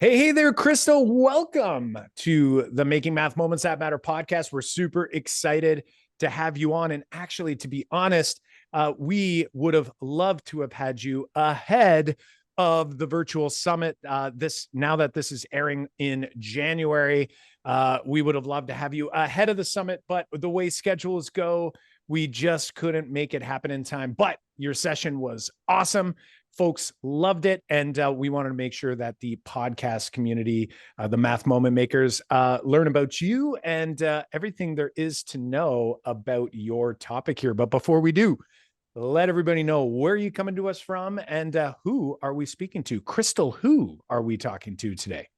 Hey there, Crystal. Welcome to the Making Math Moments That Matter podcast. We're super excited to have you on. And actually, to be honest, we would have loved to have had you ahead of the virtual summit. Now that this is airing in January, we would have loved to have you ahead of the summit. But the way schedules go, we just couldn't make it happen in time. But your session was awesome. Folks loved it, and we wanted to make sure that the podcast community, the Math Moment Makers, learn about you and everything there is to know about your topic here. But before we do, let everybody know where you coming to us from and who are we speaking to. Crystal, who are we talking to today?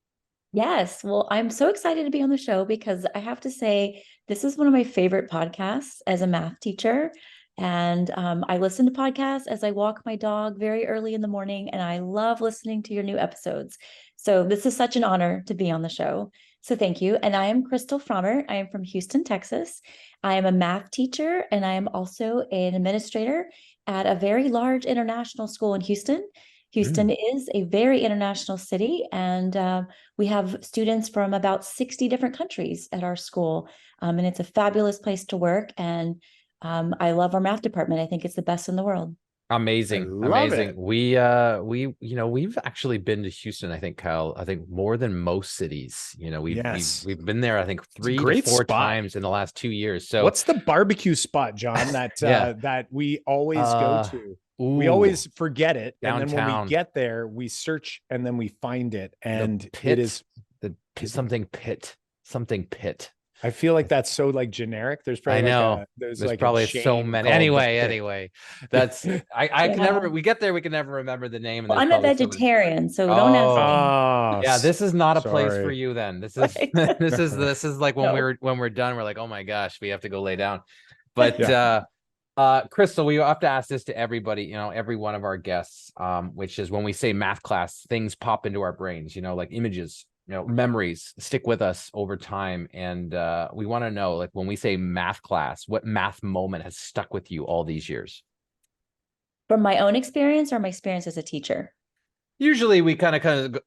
Yes. Well, I'm so excited to be on the show because I have to say, this is one of my favorite podcasts as a math teacher. And I listen to podcasts as I walk my dog very early in the morning, and I love listening to your new episodes. So this is such an honor to be on the show. So thank you. And I am Crystal Frommert. I am from Houston, Texas. I am a math teacher, and I am also an administrator at a very large international school in Houston. Houston is a very international city, and we have students from about 60 different countries at our school. And it's a fabulous place to work. And I love our math department. I think it's the best in the world. Amazing. Amazing. It. We've actually been to Houston, I think, Kyle, more than most cities. We've been there, I think, 3 to 4 times in the last 2 years. So what's the barbecue spot, John, that that we always go to? We always forget it. Downtown. And then when we get there, we search and then we find it. And it is something pit. I feel like that's so like generic. There's probably there's probably so many. Anyway, that's I can never. We get there, we can never remember the name. Well, I'm a vegetarian, so don't ask me. Yeah, this is not a place for you. Then this is this is like when we're done, we're like, oh my gosh, we have to go lay down. But Crystal, we have to ask this to everybody. Every one of our guests, which is when we say math class, things pop into our brains. Like images. Memories stick with us over time. And we want to know, like, when we say math class, what math moment has stuck with you all these years? From my own experience or my experience as a teacher? Usually we kind of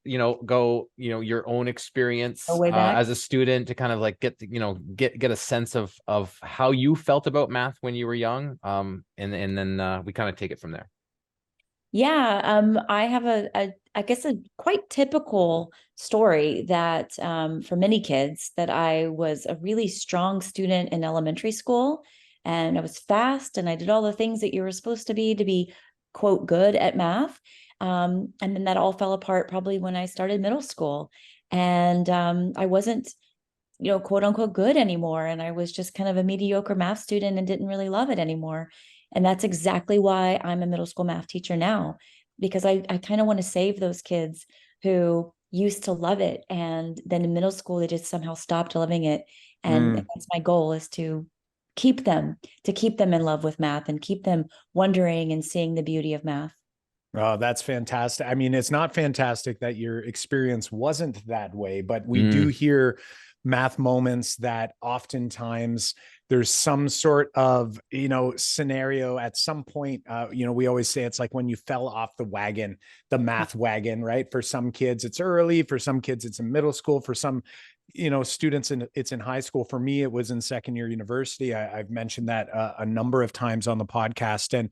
go your own experience as a student to kind of like get a sense of how you felt about math when you were young. And then we kind of take it from there. Yeah, I have I guess a quite typical story that for many kids, that I was a really strong student in elementary school, and I was fast and I did all the things that you were supposed to be quote good at math. And then that all fell apart probably when I started middle school, and I wasn't, quote unquote good anymore. And I was just kind of a mediocre math student and didn't really love it anymore. And that's exactly why I'm a middle school math teacher now, because I kind of want to save those kids who used to love it. And then in middle school, they just somehow stopped loving it. And that's my goal, is to keep them in love with math and keep them wondering and seeing the beauty of math. Oh, that's fantastic. I mean, it's not fantastic that your experience wasn't that way, but we do hear math moments that oftentimes there's some sort of, scenario at some point. We always say it's like when you fell off the wagon, the math wagon, right? For some kids, it's early. For some kids, it's in middle school. For some, students, it's in high school. For me, it was in second year university. I've mentioned that a number of times on the podcast. And,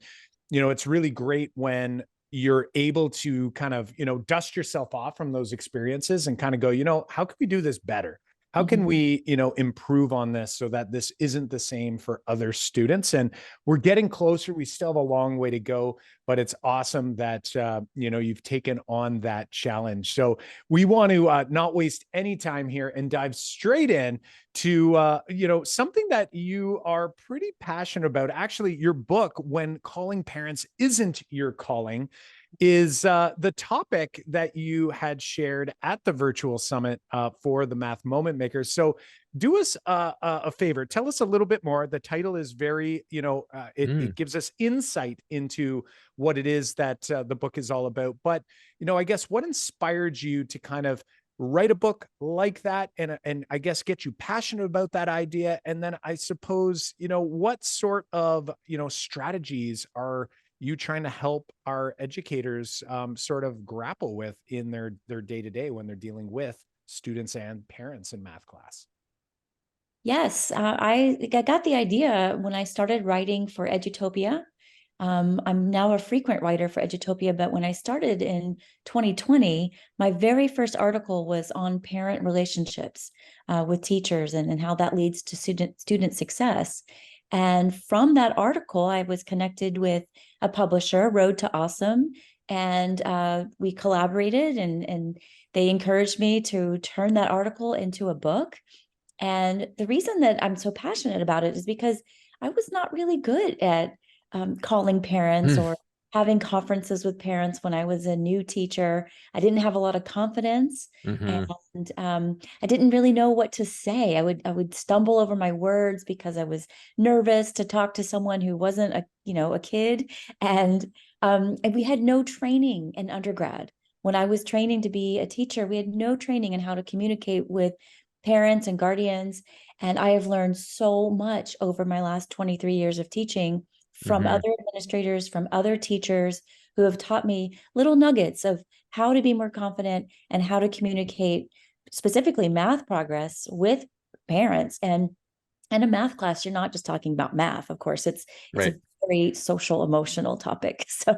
it's really great when you're able to kind of, dust yourself off from those experiences and kind of go, how can we do this better? How can we, improve on this so that this isn't the same for other students? And we're getting closer. We still have a long way to go, but it's awesome that, you've taken on that challenge. So we want to not waste any time here and dive straight in to, something that you are pretty passionate about. Actually, your book, When Calling Parents Isn't Your Calling, is the topic that you had shared at the virtual summit for the Math Moment Makers. So do us a favor. Tell us a little bit more. The title is very, it gives us insight into what it is that the book is all about. But, I guess what inspired you to kind of write a book like that and I guess get you passionate about that idea? And then I suppose, what sort of, strategies are you trying to help our educators sort of grapple with in their day-to-day when they're dealing with students and parents in math class? Yes, I got the idea when I started writing for Edutopia. I'm now a frequent writer for Edutopia, but when I started in 2020, my very first article was on parent relationships with teachers and how that leads to student success. And from that article, I was connected with a publisher, Road to Awesome, and we collaborated, and they encouraged me to turn that article into a book. And the reason that I'm so passionate about it is because I was not really good at calling parents or having conferences with parents when I was a new teacher. I didn't have a lot of confidence, and I didn't really know what to say. I would stumble over my words because I was nervous to talk to someone who wasn't a kid, and we had no training in undergrad. When I was training to be a teacher, we had no training in how to communicate with parents and guardians. And I have learned so much over my last 23 years of teaching from other administrators, from other teachers who have taught me little nuggets of how to be more confident and how to communicate specifically math progress with parents. And in a math class, you're not just talking about math. Of course, it's a very social, emotional topic. So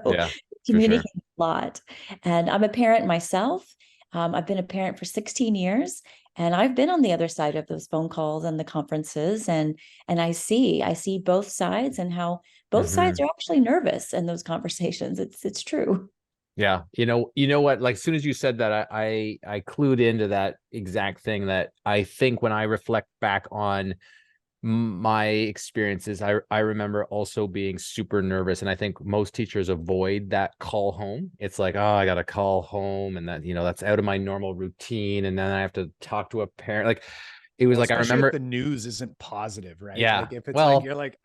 communicate a lot. And I'm a parent myself. I've been a parent for 16 years. And I've been on the other side of those phone calls and the conferences, and I see both sides and how both sides are actually nervous in those conversations. It's true. Yeah. You know what, like as soon as you said that, I clued into that exact thing, that I think when I reflect back on my experiences, I remember also being super nervous. And I think most teachers avoid that call home. It's like, oh, I got to call home, and that, that's out of my normal routine. And then I have to talk to a parent. Like it was, well, like, I remember if the news isn't positive, right? Yeah. Like if it's well, like, you're like,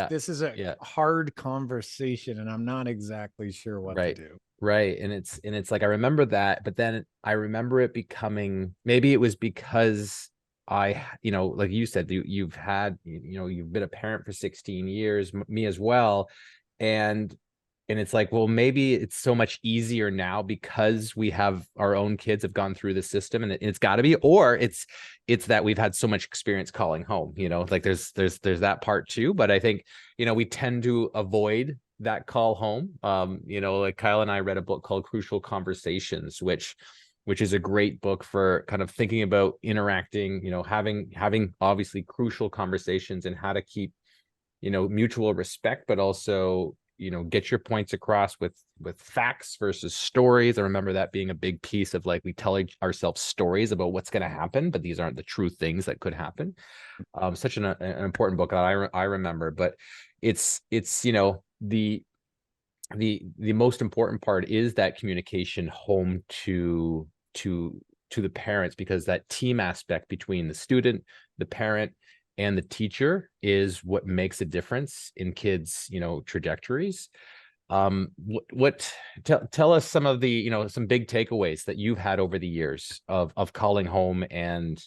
this is a hard conversation and I'm not exactly sure what to do. Right. And it's like, I remember that, but then I remember it becoming, maybe it was because like you said, you've been a parent for 16 years, me as well. And it's like, well, maybe it's so much easier now because we have our own kids have gone through the system, and it's got to be, or it's that we've had so much experience calling home, like there's that part too. But I think, we tend to avoid that call home. Like Kyle and I read a book called Crucial Conversations, which is a great book for kind of thinking about interacting, having obviously crucial conversations, and how to keep, mutual respect, but also, get your points across with facts versus stories. I remember that being a big piece of, like, we tell ourselves stories about what's going to happen, but these aren't the true things that could happen. Such an important book that I remember. But it's the most important part is that communication home to the parents, because that team aspect between the student, the parent, and the teacher is what makes a difference in kids, trajectories. Tell us some of the, some big takeaways that you've had over the years of calling home, and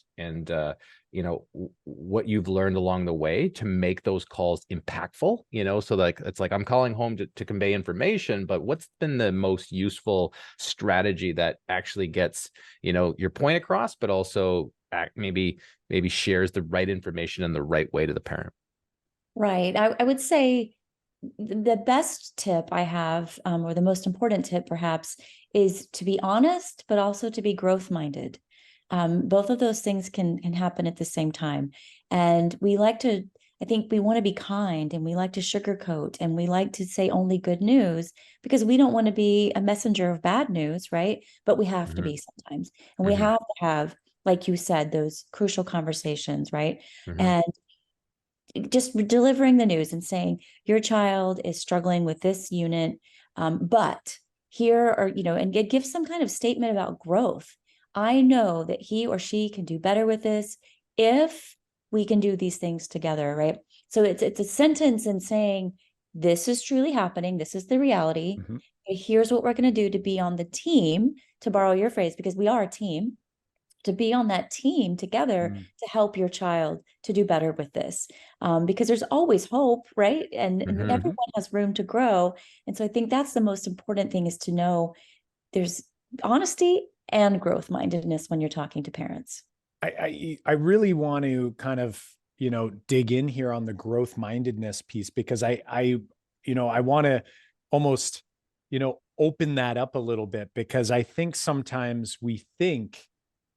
what you've learned along the way to make those calls impactful, so like, it's like, I'm calling home to convey information, but what's been the most useful strategy that actually gets, your point across, but also maybe shares the right information in the right way to the parent? Right. I would say the best tip I have, or the most important tip perhaps, is to be honest, but also to be growth minded. Both of those things can happen at the same time. And I think we want to be kind, and we like to sugarcoat, and we like to say only good news because we don't want to be a messenger of bad news, right? But we have to be sometimes. And we have to have, like you said, those crucial conversations, right? And just delivering the news and saying, your child is struggling with this unit, but here are, and give some kind of statement about growth. I know that he or she can do better with this if we can do these things together, right? So it's a sentence in saying, this is truly happening. This is the reality. Here's what we're going to do to be on the team, to borrow your phrase, because we are a team. to be on that team together to help your child to do better with this. Because there's always hope, right? And everyone has room to grow. And so I think that's the most important thing, is to know there's honesty and growth mindedness when you're talking to parents. I really want to kind of, dig in here on the growth mindedness piece, because I want to almost, open that up a little bit, because I think sometimes we think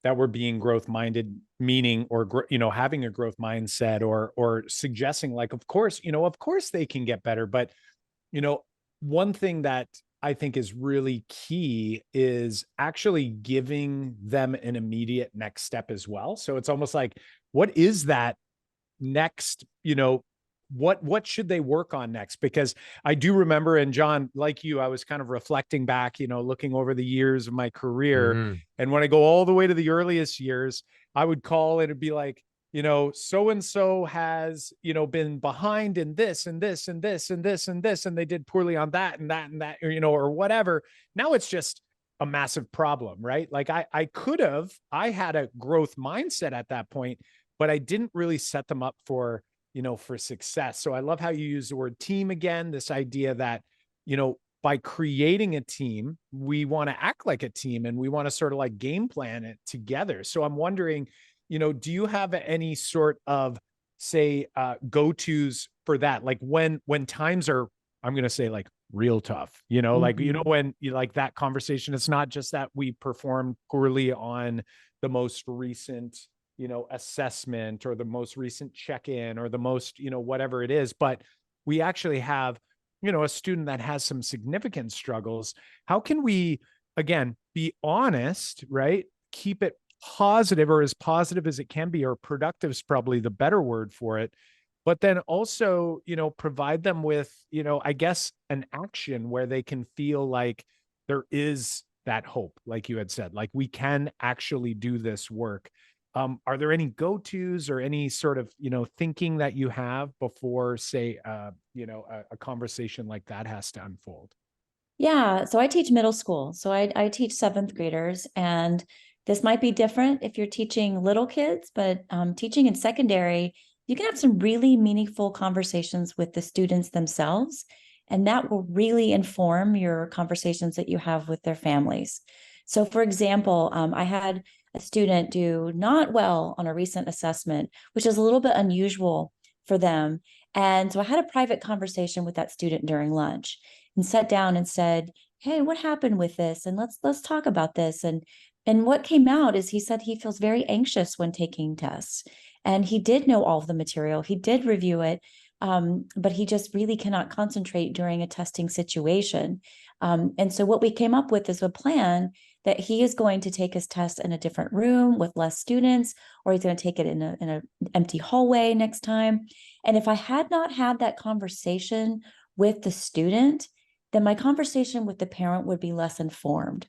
that we're being growth minded, meaning, or, having a growth mindset, or suggesting like, of course they can get better. But, one thing that I think is really key is actually giving them an immediate next step as well. So it's almost like, what is that next, what should they work on next? Because I do remember, and John, like you, I was kind of reflecting back, looking over the years of my career. And when I go all the way to the earliest years, I would call, and it'd be like, so-and-so has, been behind in this and this and this and this and this, and they did poorly on that and that and that, or whatever. Now it's just a massive problem, right? Like I had a growth mindset at that point, but I didn't really set them up for, for success. So I love how you use the word team again, this idea that, by creating a team, we want to act like a team, and we want to sort of like game plan it together. So I'm wondering, do you have any sort of, say, go-tos for that? Like when times are, I'm going to say, like real tough, like, when you like that conversation, it's not just that we performed poorly on the most recent, assessment, or the most recent check-in, or the most, whatever it is, but we actually have, a student that has some significant struggles. How can we, again, be honest, right? Keep it positive, or as positive as it can be, or productive is probably the better word for it. But then also, provide them with, I guess, an action where they can feel like there is that hope, like you had said, like we can actually do this work. Are there any go-tos, or any sort of, thinking that you have before, say, a conversation like that has to unfold? Yeah, so I teach middle school. So I teach seventh graders, and this might be different if you're teaching little kids, but teaching in secondary, you can have some really meaningful conversations with the students themselves, and that will really inform your conversations that you have with their families. So, for example, I had a student do not well on a recent assessment, which is a little bit unusual for them. And so I had a private conversation with that student during lunch, and sat down and said, "Hey, what happened with this? And let's talk about this." And what came out is, he said he feels very anxious when taking tests. And he did know all of the material. He did review it. But he just really cannot concentrate during a testing situation. And so what we came up with is a plan that he is going to take his test in a different room with less students, or he's going to take it in an empty hallway next time. And if I had not had that conversation with the student, then my conversation with the parent would be less informed.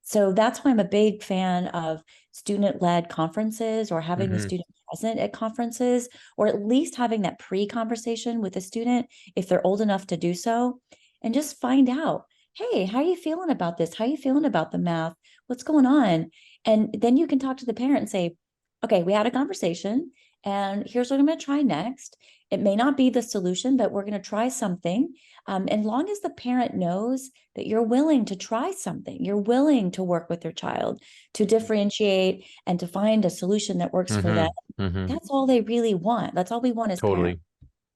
So that's why I'm a big fan of student-led conferences, or having the student present at conferences, or at least having that pre-conversation with the student if they're old enough to do so, and just find out, "Hey, how are you feeling about this? How are you feeling about the math? What's going on?" And then you can talk to the parent and say, "Okay, we had a conversation, and here's what I'm going to try next. It may not be the solution, but we're going to try something." And long as the parent knows that you're willing to try something, you're willing to work with your child to differentiate and to find a solution that works for them, that's all they really want. That's all we want as parents.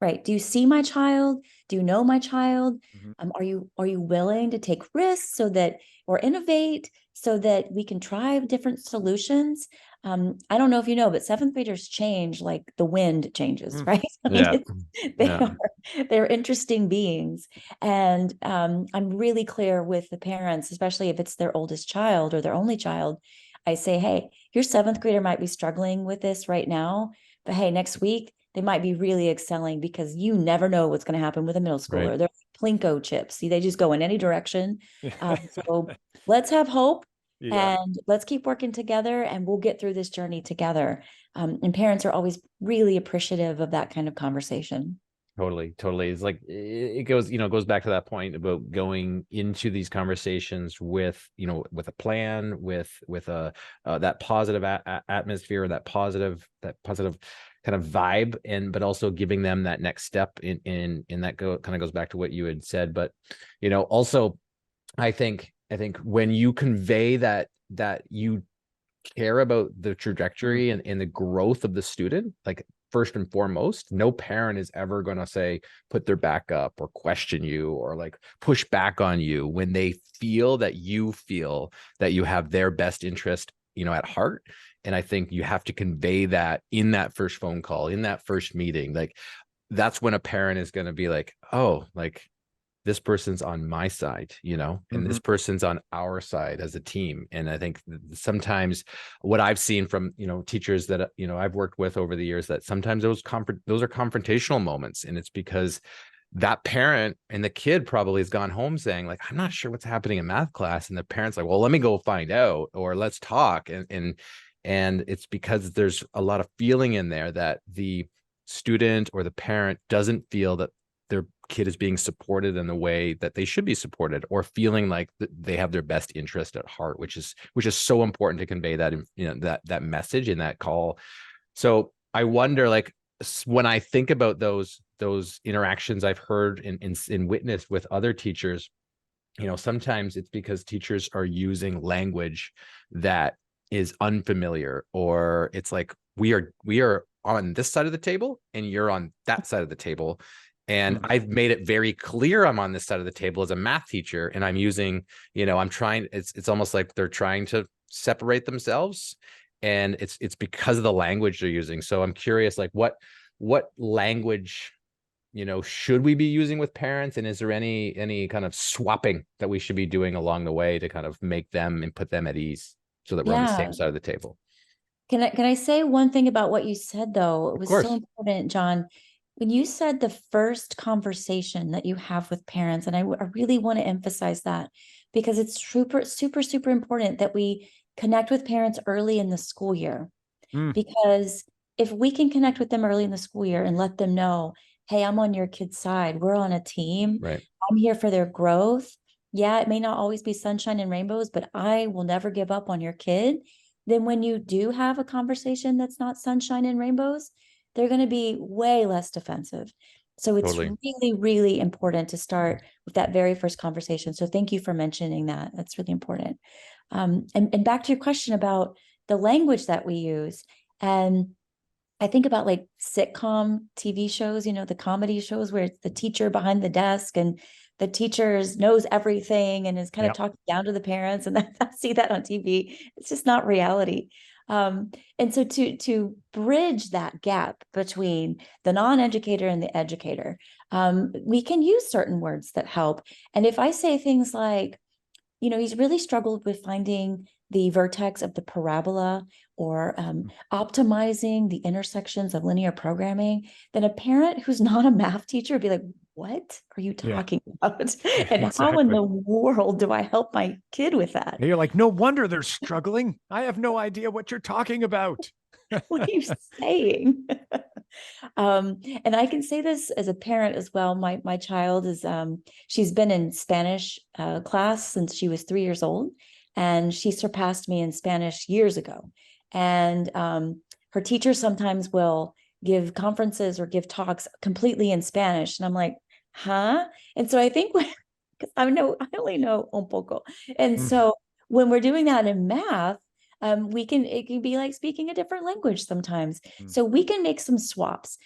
Right. Do you see my child? Do you know my child? Are you willing to take risks or innovate so that we can try different solutions? I don't know if you know, but seventh graders change like the wind changes, right? They're interesting beings. And I'm really clear with the parents, especially if it's their oldest child or their only child. I say, "Hey, your seventh grader might be struggling with this right now, but hey, next week, they might be really excelling, because you never know what's going to happen with a middle schooler. Right. They're Plinko chips. See, they just go in any direction. So let's have hope, and let's keep working together, and we'll get through this journey together." And parents are always really appreciative of that kind of conversation. Totally. It's like it goes, goes back to that point about going into these conversations with, with a plan, with a that positive atmosphere, that positive kind of vibe, but also giving them that next step in that kind of goes back to what you had said. But also, I think when you convey that you care about the trajectory and the growth of the student, like, first and foremost, no parent is ever going to say, put their back up or question you or like push back on you when they feel that you have their best interest, at heart. And I think you have to convey that in that first phone call, in that first meeting. Like, that's when a parent is going to be like, oh, like, this person's on my side, and this person's on our side as a team. And I think sometimes what I've seen from, teachers that, I've worked with over the years, that sometimes those are confrontational moments. And it's because that parent and the kid probably has gone home saying, like, I'm not sure what's happening in math class. And the parent's like, well, let me go find out, or let's talk. And it's because there's a lot of feeling in there that the student or the parent doesn't feel that their kid is being supported in the way that they should be supported, or feeling like they have their best interest at heart, which is so important to convey that, that message in that call. So I wonder, like, when I think about those interactions I've heard and witnessed with other teachers, sometimes it's because teachers are using language that is unfamiliar, or it's like, we are on this side of the table and you're on that side of the table. And I've made it very clear I'm on this side of the table as a math teacher, and I'm using, I'm trying, it's almost like they're trying to separate themselves, and it's because of the language they're using. So I'm curious, like, what language, should we be using with parents? And is there any kind of swapping that we should be doing along the way to kind of make them and put them at ease so that we're on the same side of the table? Can I say one thing about what you said, though? It was so important, John. When you said the first conversation that you have with parents, and I really want to emphasize that, because it's super important that we connect with parents early in the school year. Because if we can connect with them early in the school year and let them know, hey, I'm on your kid's side, we're on a team, right, I'm here for their growth. Yeah, it may not always be sunshine and rainbows, but I will never give up on your kid. Then when you do have a conversation that's not sunshine and rainbows, they're going to be way less defensive. So it's really important to start with that very first conversation. So thank you for mentioning that. That's really important. And back to your question about the language that we use. And I think about, like, sitcom TV shows, the comedy shows where it's the teacher behind the desk and the teacher knows everything and is kind of talking down to the parents. And I see that on TV. It's just not reality. And so to bridge that gap between the non-educator and the educator, we can use certain words that help. And if I say things like, he's really struggled with finding the vertex of the parabola, or optimizing the intersections of linear programming, then a parent who's not a math teacher would be like, what are you talking about? And how in the world do I help my kid with that? And you're like, no wonder they're struggling. I have no idea what you're talking about. What are you saying? And I can say this as a parent as well. My child is, she's been in Spanish class since she was 3 years old, and she surpassed me in Spanish years ago. And her teacher sometimes will give conferences or give talks completely in Spanish. And I'm like, huh? And so I think, because I only know un poco. And so when we're doing that in math, it can be like speaking a different language sometimes. So we can make some swaps.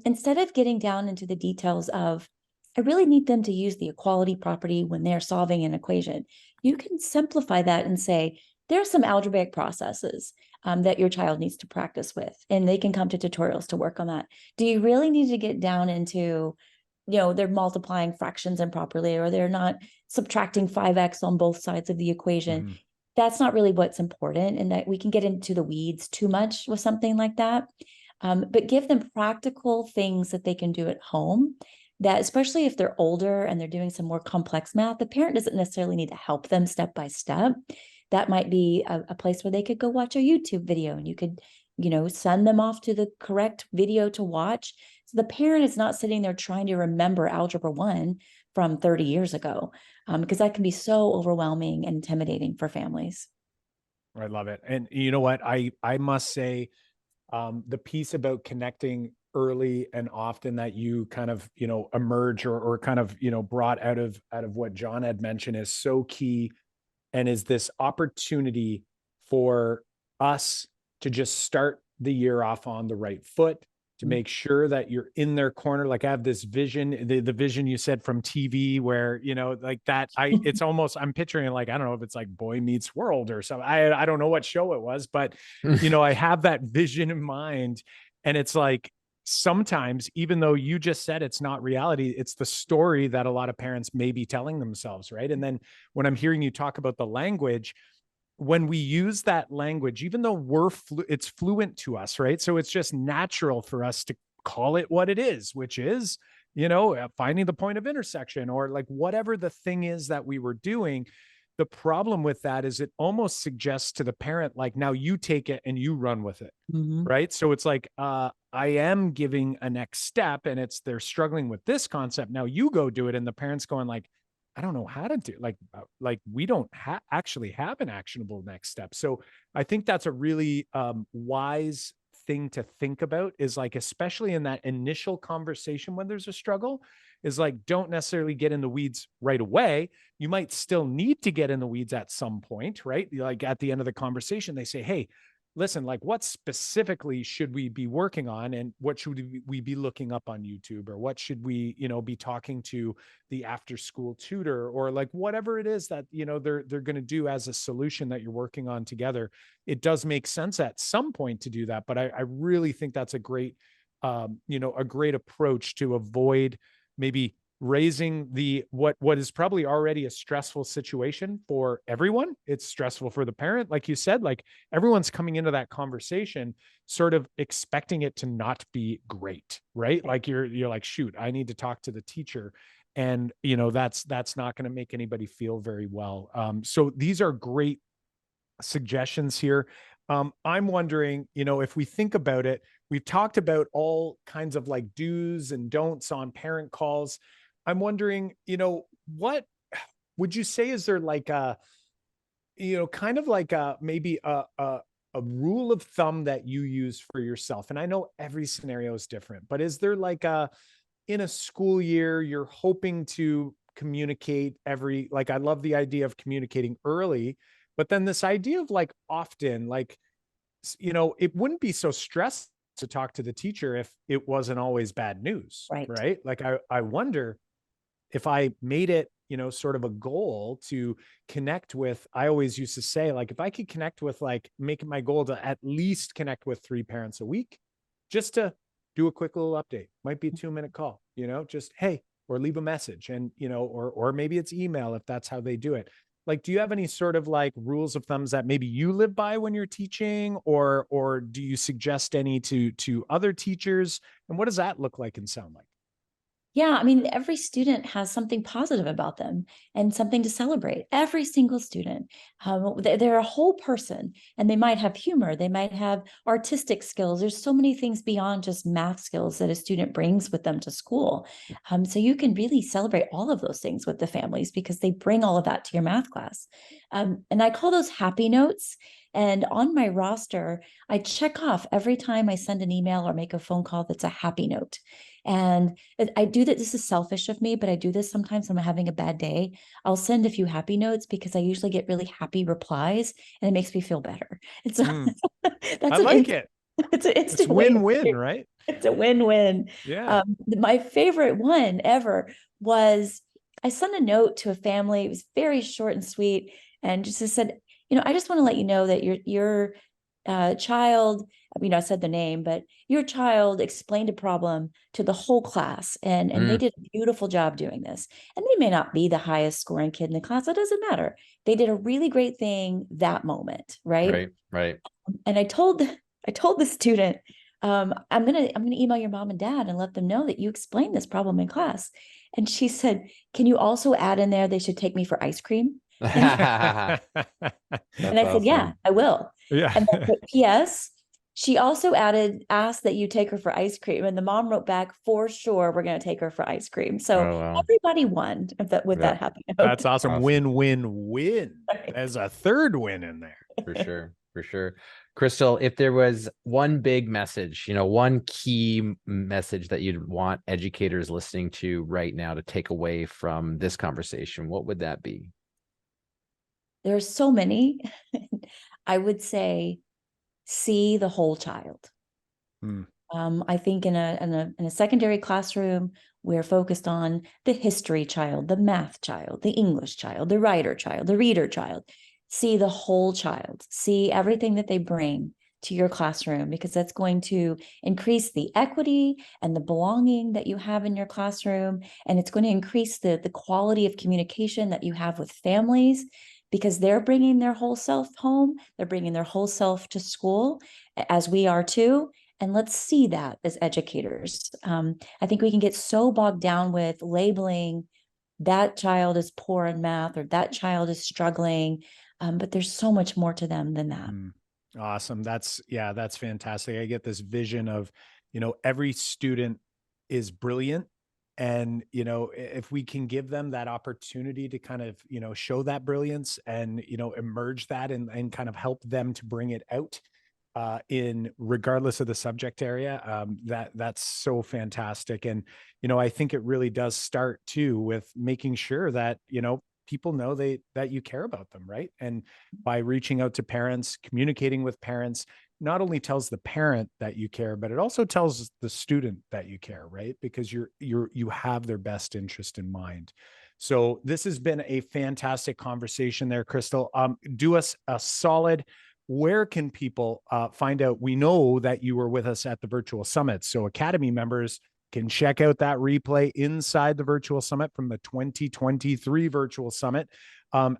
Instead of getting down into the details of, I really need them to use the equality property when they're solving an equation, you can simplify that and say, there are some algebraic processes that your child needs to practice with, and they can come to tutorials to work on that. Do you really need to get down into, they're multiplying fractions improperly, or they're not subtracting 5x on both sides of the equation? That's not really what's important, and that we can get into the weeds too much with something like that. But give them practical things that they can do at home, that especially if they're older and they're doing some more complex math, the parent doesn't necessarily need to help them step by step. That might be a place where they could go watch a YouTube video, and you could send them off to the correct video to watch. So the parent is not sitting there trying to remember Algebra 1 from 30 years ago, because that can be so overwhelming and intimidating for families. I love it. And you know what? I must say, the piece about connecting early and often that you kind of, emerge or kind of, brought out of what John had mentioned is so key, and is this opportunity for us to just start the year off on the right foot, to make sure that you're in their corner. Like I have this vision, the vision you said from TV where, like that, it's almost, I'm picturing like, I don't know if it's like Boy Meets World or something. I don't know what show it was, but I have that vision in mind. And it's like, sometimes, even though you just said it's not reality, it's the story that a lot of parents may be telling themselves. Right. And then when I'm hearing you talk about the language, when we use that language, even though it's fluent to us, right? So it's just natural for us to call it what it is, which is, finding the point of intersection, or like whatever the thing is that we were doing. The problem with that is it almost suggests to the parent, like, now you take it and you run with it. Right. So it's like, I am giving a next step, and they're struggling with this concept. Now you go do it. And the parent's going like, I don't know how to do, like we don't actually have an actionable next step. So I think that's a really wise thing to think about, is like, especially in that initial conversation when there's a struggle, is like, don't necessarily get in the weeds right away. You might still need to get in the weeds at some point, right? Like at the end of the conversation, they say, hey, listen, like what specifically should we be working on, and what should we be looking up on YouTube, or what should we, be talking to the after school tutor, or like whatever it is that, they're going to do as a solution that you're working on together. It does make sense at some point to do that. But I really think that's a great, a great approach to avoid maybe raising what is probably already a stressful situation for everyone. It's stressful for the parent, like you said, like everyone's coming into that conversation sort of expecting it to not be great, right? Like you're like, shoot, I need to talk to the teacher, and that's not going to make anybody feel very well. So these are great suggestions here. I'm wondering, if we think about it, we've talked about all kinds of like do's and don'ts on parent calls. I'm wondering, what would you say, is there like a, kind of like maybe a rule of thumb that you use for yourself? And I know every scenario is different, but is there like in a school year, you're hoping to communicate like, I love the idea of communicating early, but then this idea of like often, like, it wouldn't be so stressed to talk to the teacher if it wasn't always bad news, right? Like I wonder if I made it, sort of a goal to connect with, I always used to say, like, if I could connect with, like, make it my goal to at least connect with 3 parents a week, just to do a quick little update, might be a 2-minute call, just, hey, or leave a message, and, or maybe it's email if that's how they do it. Like, do you have any sort of like rules of thumbs that maybe you live by when you're teaching, or do you suggest any to other teachers? And what does that look like and sound like? Yeah, I mean, every student has something positive about them and something to celebrate. Every single student, they're a whole person, and they might have humor. They might have artistic skills. There's so many things beyond just math skills that a student brings with them to school. So you can really celebrate all of those things with the families, because they bring all of that to your math class. And I call those happy notes. And on my roster, I check off every time I send an email or make a phone call that's a happy note. And I do that. This is selfish of me, but I do this sometimes when I'm having a bad day. I'll send a few happy notes, because I usually get really happy replies, and it makes me feel better. It's that's I like it. It's win-win, right? It's a win-win. Yeah. My favorite one ever was, I sent a note to a family. It was very short and sweet, and just said, I just want to let you know that your child, I said the name, but your child explained a problem to the whole class, and they did a beautiful job doing this. And they may not be the highest scoring kid in the class. It doesn't matter. They did a really great thing that moment. Right. And I told the student, I'm gonna email your mom and dad and let them know that you explained this problem in class. And she said, can you also add in there, they should take me for ice cream? And I said, yeah, I will. Yeah. And then put, P.S. She also asked that you take her for ice cream, and the mom wrote back, "For sure, we're going to take her for ice cream." So everybody won with that happy note. That's awesome. Win, win, win. Right. There's a third win in there. For sure. For sure. Crystal, if there was one big message, one key message that you'd want educators listening to right now to take away from this conversation, what would that be? There's so many. I would say, see the whole child. I think in a secondary classroom, we're focused on the history child, the math child, the English child, the writer child, the reader child. See the whole child. See everything that they bring to your classroom, because that's going to increase the equity and the belonging that you have in your classroom. And it's going to increase the quality of communication that you have with families, because they're bringing their whole self home. They're bringing their whole self to school, as we are too. And let's see that as educators. I think we can get so bogged down with labeling that child is poor in math or that child is struggling. But there's so much more to them than that. Awesome. That's fantastic. I get this vision of, every student is brilliant. And, if we can give them that opportunity to kind of, show that brilliance and, emerge that and kind of help them to bring it out in regardless of the subject area, that's so fantastic. And, I think it really does start too with making sure that, people know that you care about them, right? And by reaching out to parents, communicating with parents, not only tells the parent that you care, but it also tells the student that you care, right? Because you have their best interest in mind. So this has been a fantastic conversation there, Crystal. Do us a solid. Where can people find out? We know that you were with us at the virtual summit, so Academy members can check out that replay inside the virtual summit from the 2023 virtual summit.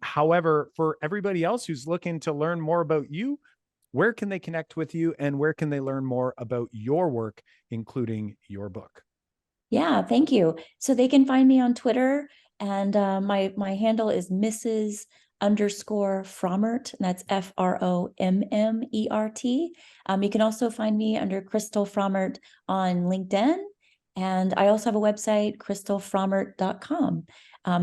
However, for everybody else who's looking to learn more about you, where can they connect with you and where can they learn more about your work, including your book? Yeah, thank you. So they can find me on Twitter, and my handle is Mrs._Frommert, and that's Frommert. You can also find me under Crystal Frommert on LinkedIn. And I also have a website, crystalfrommert.com.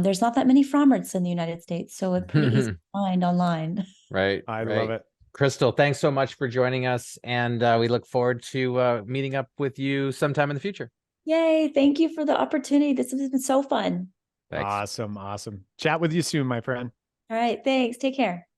There's not that many Frommerts in the United States, so it's pretty easy to find online. Right. I love it. Crystal, thanks so much for joining us. And we look forward to meeting up with you sometime in the future. Yay. Thank you for the opportunity. This has been so fun. Thanks. Awesome. Chat with you soon, my friend. All right. Thanks. Take care.